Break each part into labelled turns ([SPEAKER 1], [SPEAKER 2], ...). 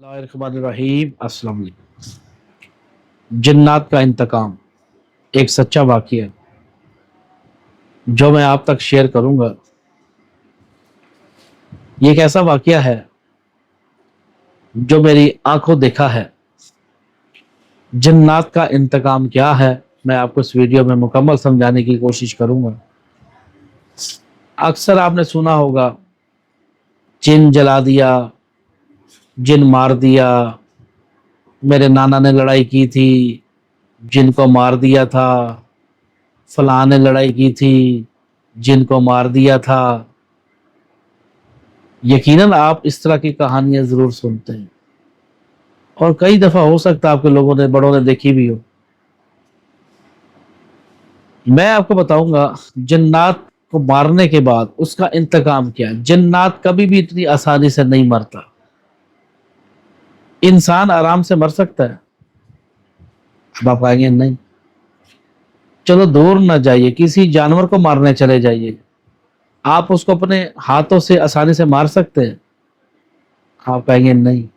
[SPEAKER 1] बिस्मिल्लाहिर्रहमानिर्रहीम। अस्सलाम वालेकुम। जिन्नात का इंतकाम एक सच्चा वाक़या जो मैं आप तक शेयर करूंगा। ये एक ऐसा वाक़या है जो मेरी आंखों देखा है। जिन्नात का इंतकाम क्या है, मैं आपको इस वीडियो में मुकम्मल समझाने की कोशिश करूंगा। अक्सर आपने सुना होगा, जिन जला दिया, जिन मार दिया, मेरे नाना ने लड़ाई की थी, जिनको मार दिया था, फलां ने लड़ाई की थी, जिनको मार दिया था। यकीनन आप इस तरह की कहानियां जरूर सुनते हैं और कई दफा हो सकता है आपके लोगों ने, बड़ों ने देखी भी हो। मैं आपको बताऊंगा जन्नात को मारने के बाद उसका इंतकाम क्या है। जन्नात कभी भी इतनी आसानी से नहीं मरता। इंसान आराम से मर सकता है, अब आप कहेंगे नहीं, चलो दूर ना जाइए, किसी जानवर को मारने चले जाइए, आप उसको अपने हाथों से आसानी से मार सकते हैं। आप कहेंगे नहीं,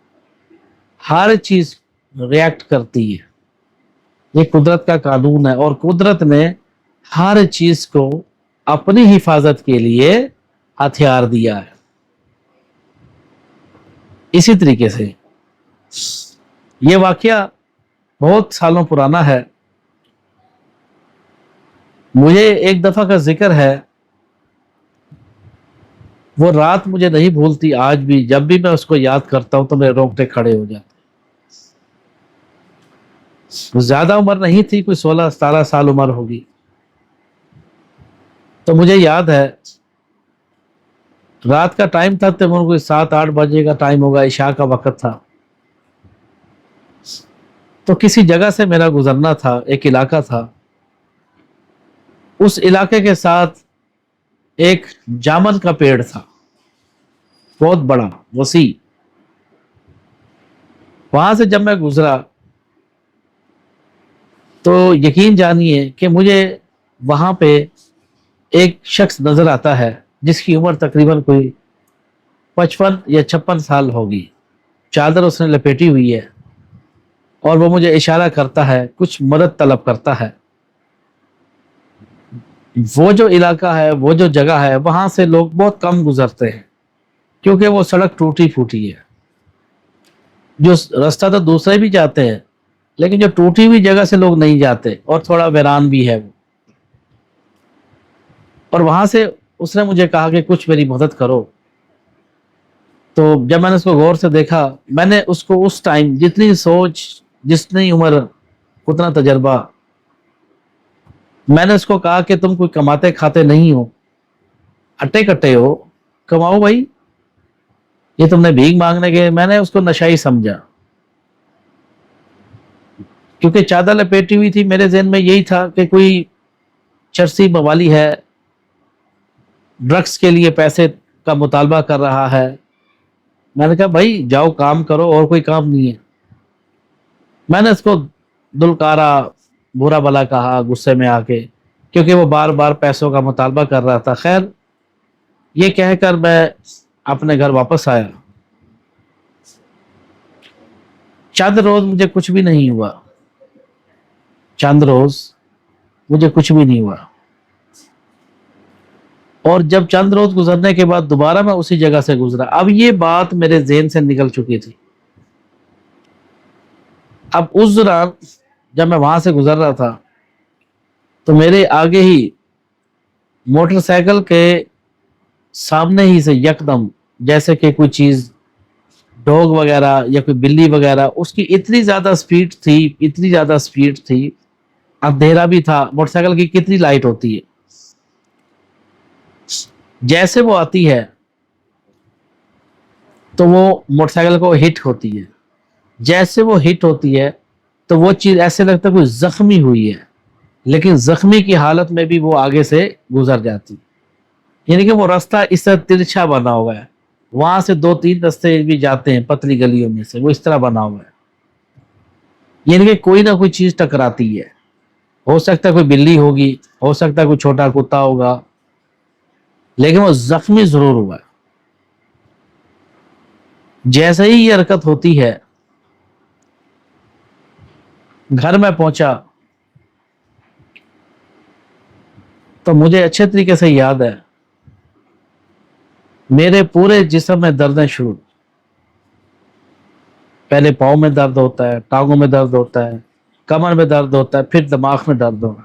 [SPEAKER 1] हर चीज रिएक्ट करती है, ये कुदरत का कानून है और कुदरत ने हर चीज को अपनी हिफाजत के लिए हथियार दिया है। इसी तरीके से ये वाकया बहुत सालों पुराना है। मुझे एक दफा का जिक्र है, वो रात मुझे नहीं भूलती आज भी। जब भी मैं उसको याद करता हूं तो मेरे रोंगटे खड़े हो जाते। ज्यादा उम्र नहीं थी, कोई 16-17 साल उम्र होगी। तो मुझे याद है, रात का टाइम था, तकरीबन कोई 7-8 बजे का टाइम होगा, इशा का वक्त था। तो किसी जगह से मेरा गुजरना था, एक इलाका था। उस इलाके के साथ एक जामन का पेड़ था, बहुत बड़ा, वसी। वहां से जब मैं गुजरा तो यकीन जानिए कि मुझे वहां पे एक शख्स नजर आता है जिसकी उम्र तकरीबन कोई 55 या 56 साल होगी। चादर उसने लपेटी हुई है और वो मुझे इशारा करता है, कुछ मदद तलब करता है। वो जो इलाका है, वो जो जगह है, वहां से लोग बहुत कम गुजरते हैं क्योंकि वो सड़क टूटी फूटी है। जो रास्ता तो दूसरे भी जाते हैं, लेकिन जो टूटी हुई जगह से लोग नहीं जाते और थोड़ा वीरान भी है वो। और वहां से उसने मुझे कहा कि कुछ मेरी मदद करो। तो जब मैंने उसको गौर से देखा, मैंने उसको उस टाइम जितनी सोच, जितनी उम्र, उतना तजर्बा, मैंने उसको कहा कि तुम कोई कमाते खाते नहीं हो, अट्टे कट्टे हो, कमाओ भाई, ये तुमने भीख मांगने के। मैंने उसको नशाई समझा क्योंकि चादर लपेटी हुई थी। मेरे जहन में यही था कि कोई चरसी बवाली है, ड्रग्स के लिए पैसे का मुतालबा कर रहा है। मैंने कहा भाई जाओ काम करो, और कोई काम नहीं है। मैंने उसको दुलकारा, बुरा भला कहा गुस्से में आके, क्योंकि वो बार बार पैसों का मुतालबा कर रहा था। खैर, ये कहकर मैं अपने घर वापस आया। चंद रोज मुझे कुछ भी नहीं हुआ, चंद रोज मुझे कुछ भी नहीं हुआ। और जब चंद रोज गुजरने के बाद दोबारा मैं उसी जगह से गुजरा। अब ये बात मेरे जहन से निकल चुकी थी। अब उस दौरान जब मैं वहां से गुजर रहा था तो मेरे आगे ही मोटरसाइकिल के सामने ही से यकदम, जैसे कि कोई चीज, डॉग वगैरह या कोई बिल्ली वगैरह, उसकी इतनी ज्यादा स्पीड थी, इतनी ज्यादा स्पीड थी, अंधेरा भी था, मोटरसाइकिल की कितनी लाइट होती है, जैसे वो आती है तो वो मोटरसाइकिल को हिट होती है। जैसे वो हिट होती है तो वो चीज ऐसे लगता है कोई जख्मी हुई है, लेकिन जख्मी की हालत में भी वो आगे से गुजर जाती। यानी कि वो रास्ता इस तरह तिरछा बना हुआ है, वहां से 2-3 रास्ते भी जाते हैं पतली गलियों में से, वो इस तरह बना हुआ है। यानी कि कोई ना कोई चीज टकराती है। हो सकता है कोई बिल्ली होगी, हो सकता है कोई छोटा कुत्ता होगा, लेकिन वो जख्मी जरूर हुआ है। جیسے ہی یہ حرکت ہوتی ہے، گھر میں پہنچا تو مجھے اچھے طریقے سے یاد ہے، میرے پورے جسم میں دردیں شروع. پہلے پاؤں میں درد ہوتا ہے، ٹانگوں میں درد ہوتا ہے، کمر میں درد ہوتا ہے، پھر دماغ میں درد ہونا.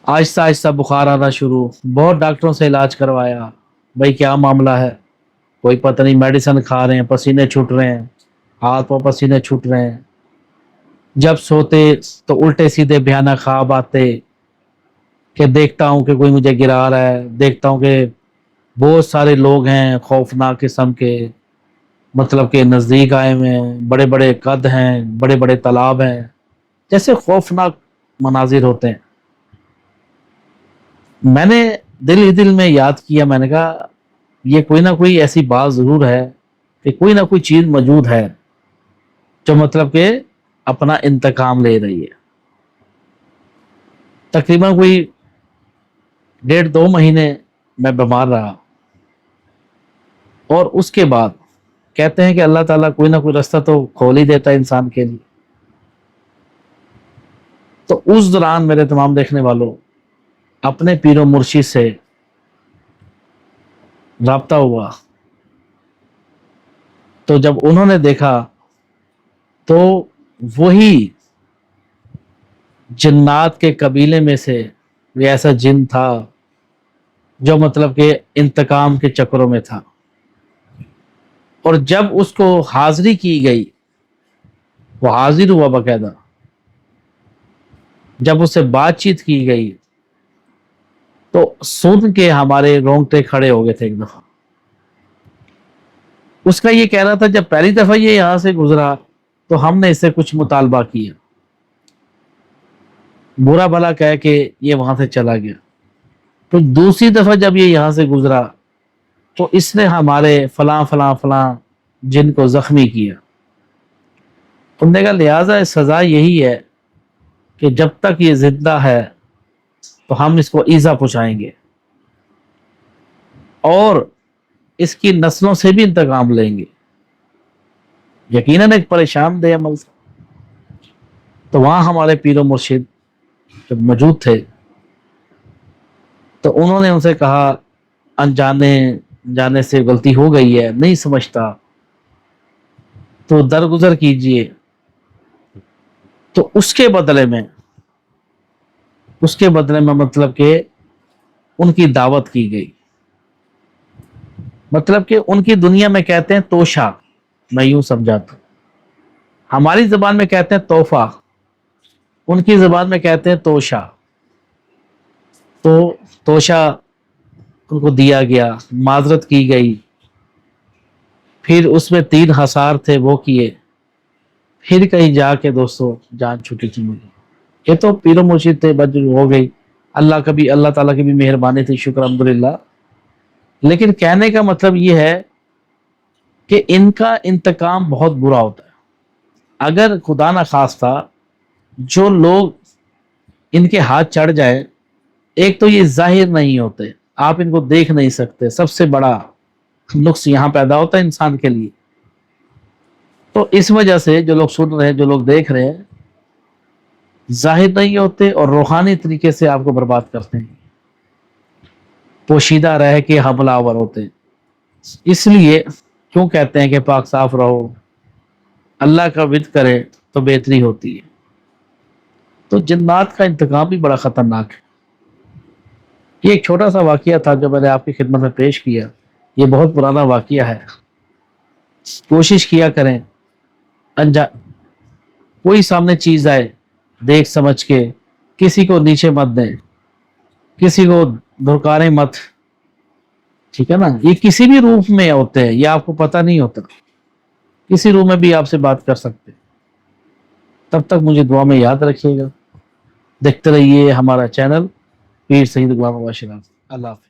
[SPEAKER 1] آہستہ آہستہ بخار آنا شروع. بہت ڈاکٹروں سے علاج کروایا، بھائی کیا معاملہ ہے، کوئی پتہ نہیں. میڈیسن کھا رہے ہیں، پسینے چھوٹ رہے ہیں، ہاتھ پاؤں پسینے چھوٹ رہے ہیں. جب سوتے تو الٹے سیدھے بھیانک خواب آتے کہ دیکھتا ہوں کہ کوئی مجھے گرا رہا ہے، دیکھتا ہوں کہ بہت سارے لوگ ہیں خوفناک قسم کے، مطلب کہ نزدیک آئے ہوئے ہیں، بڑے بڑے قد ہیں، بڑے بڑے تالاب ہیں، جیسے خوفناک مناظر ہوتے ہیں. میں نے دل ہی دل میں یاد کیا، میں نے کہا یہ کوئی نہ کوئی ایسی بات ضرور ہے کہ کوئی نہ کوئی چیز موجود ہے جو مطلب کہ اپنا انتقام لے رہی ہے. تقریباً کوئی 1.5-2 مہینے میں بیمار رہا، اور اس کے بعد کہتے ہیں کہ اللہ تعالیٰ کوئی نہ کوئی راستہ تو کھول ہی دیتا ہے انسان کے لیے. تو اس دوران میرے تمام دیکھنے والوں، اپنے پیر و مرشد سے رابطہ ہوا. تو جب انہوں نے دیکھا تو وہی جنات کے قبیلے میں سے یہ ایسا جن تھا جو مطلب کہ انتقام کے چکروں میں تھا. اور جب اس کو حاضری کی گئی، وہ حاضر ہوا باقاعدہ، جب اس سے بات چیت کی گئی تو سن کے ہمارے رونگٹے کھڑے ہو گئے تھے ایک دفعہ. اس کا یہ کہہ رہا تھا جب پہلی دفعہ یہ یہاں سے گزرا تو ہم نے اس سے کچھ مطالبہ کیا، برا بھلا کہہ کے یہ وہاں سے چلا گیا. تو دوسری دفعہ جب یہ یہاں سے گزرا تو اس نے ہمارے فلاں فلاں فلاں جن کو زخمی کیا. تم نے کہا لہٰذا سزا یہی ہے کہ جب تک یہ زندہ ہے تو ہم اس کو ایذا پہنچائیں گے اور اس کی نسلوں سے بھی انتقام لیں گے. یقیناً ایک پریشان دہ عمل. تو وہاں ہمارے پیر و مرشد جب موجود تھے تو انہوں نے ان سے کہا انجانے جانے سے غلطی ہو گئی ہے، نہیں سمجھتا تو درگزر کیجئے. تو اس کے بدلے میں مطلب کہ ان کی دعوت کی گئی. مطلب کہ ان کی دنیا میں کہتے ہیں توشہ، میں یوں سمجھاتا ہوں. ہماری زبان میں کہتے ہیں توحفہ، ان کی زبان میں کہتے ہیں توشہ. تو توشہ ان کو دیا گیا، معذرت کی گئی، پھر اس میں 3 حصار تھے وہ کیے، پھر کہیں جا کے دوستوں جان چھوٹی تھی مجھے. یہ تو پیر و مرشد تھے، بد ہو گئی، اللہ تعالیٰ کی بھی مہربانی تھی، شکر الحمدللہ. لیکن کہنے کا مطلب یہ ہے کہ ان کا انتقام بہت برا ہوتا ہے. اگر خدا نہ خواستہ جو لوگ ان کے ہاتھ چڑھ جائے، ایک تو یہ ظاہر نہیں ہوتے، آپ ان کو دیکھ نہیں سکتے، سب سے بڑا نقص یہاں پیدا ہوتا ہے انسان کے لیے. تو اس وجہ سے جو لوگ سن رہے ہیں، جو لوگ دیکھ رہے ہیں، ظاہر نہیں ہوتے اور روحانی طریقے سے آپ کو برباد کرتے ہیں، پوشیدہ رہ کے حملہ آور ہوتے ہیں. اس لیے کیوں کہتے ہیں کہ پاک صاف رہو، اللہ کا ود کرے تو بہتری ہوتی ہے. تو جنات کا انتقام بھی بڑا خطرناک ہے. یہ ایک چھوٹا سا واقعہ تھا جو میں نے آپ کی خدمت میں پیش کیا. یہ بہت پرانا واقعہ ہے. کوشش کیا کریں کوئی سامنے چیز آئے دیکھ سمجھ کے کسی کو نیچے مت دیں، کسی کو دھرکاریں مت. ٹھیک ہے نا؟ یہ کسی بھی روپ میں ہوتے ہیں، یہ آپ کو پتہ نہیں ہوتا، کسی روپ میں بھی آپ سے بات کر سکتے. تب تک مجھے دعا میں یاد رکھیے گا. دیکھتے رہیے ہمارا چینل پیر سید غلام نواز شریف. اللہ حافظ.